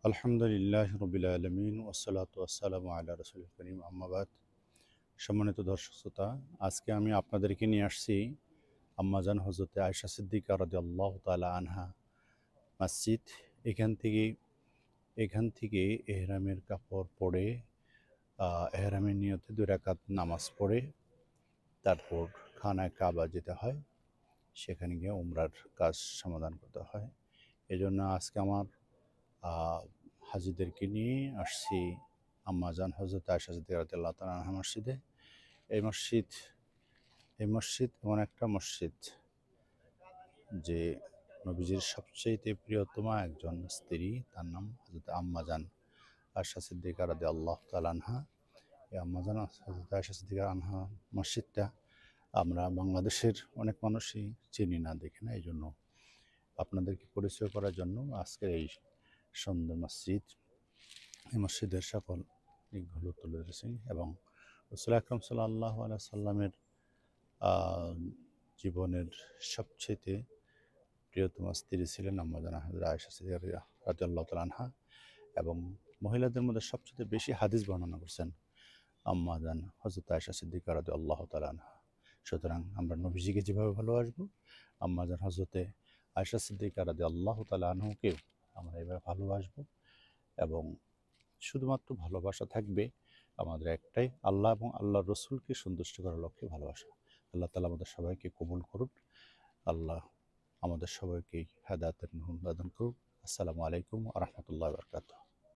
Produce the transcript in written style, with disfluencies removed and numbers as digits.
আলহামদুলিল্লাহ রবিল আলমিন ওসলাতু আসসালামু আলা রসুল করিম আম্মাবাদ। সম্মানিত দর্শক শ্রোতা, আজকে আমি আপনাদেরকে নিয়ে আসছি আম্মাজান হজরতে আয়েশা সিদ্দিকা রাদিয়াল্লাহু তাআলা আনহা মসজিদ। এখান থেকে এহরামের কাপড় পরে এহরামের নিয়তে 2 রাকাত নামাজ পড়ে তারপর খানায় কাবা যেতে হয়, সেখানে গিয়ে উমরার কাজ সমাধান করতে হয়। এজন্য আজকে আমার হাজিদেরকে নিয়ে আসছি আম্মাজান হজরত আয়েশা সিদ্দিকা রাদিয়াল্লাহু তাআলা আনহা মসজিদে। এই মসজিদ এমন একটা মসজিদ যে নবীজির সবচেয়ে প্রিয়তমা একজন স্ত্রী, তার নাম হজরত আম্মাজান আয়েশা সিদ্দিকা রাদিয়াল্লাহু তাআলা আনহা। এই আম্মাজান হজরত আয়েশা সিদ্দিকা আনহা মসজিদটা আমরা বাংলাদেশের অনেক মানুষই চিনি না, দেখি না। এই জন্য আপনাদেরকে পরিচয় করার জন্য আজকের এই সুন্দর মসজিদ, এই মসজিদের সকল দিকগুলো তুলে ধরেছি এবং রাসূল আকরাম সাল্লাল্লাহু আলাইহি সাল্লামের জীবনের সবচেয়ে প্রিয়তম স্ত্রী ছিলেন আম্মাজান হযরত আয়েশা সিদ্দিকা রাদিয়াল্লাহু তাআলা আনহা, এবং মহিলাদের মধ্যে সবচেয়ে বেশি হাদিস বর্ণনা করছেন আম্মাজান হযরত আয়েশা সিদ্দিকা রাদিয়াল্লাহু তাআলা আনহা। সুতরাং আমরা নবীজিকে যেভাবে ভালোবাসবো, আম্মাজান হযরতে আয়েশা সিদ্দিকা রাদিয়াল্লাহু তাআলা আনহুকেও আমরা এভাবে ভালোবাসবো। এবং শুধুমাত্র ভালোবাসা থাকবে আমাদের একটাই, আল্লাহ এবং আল্লাহর রসুলকে সন্তুষ্ট করার লক্ষ্যে ভালোবাসা। আল্লাহ তাআলা আমাদের সবাইকে কবুল করুন। আল্লাহ আমাদের সবাইকে হেদায়েতের নূর দান করুন। আসসালামু আলাইকুম ওয়া রাহমাতুল্লাহি ওয়া বারাকাতুহু।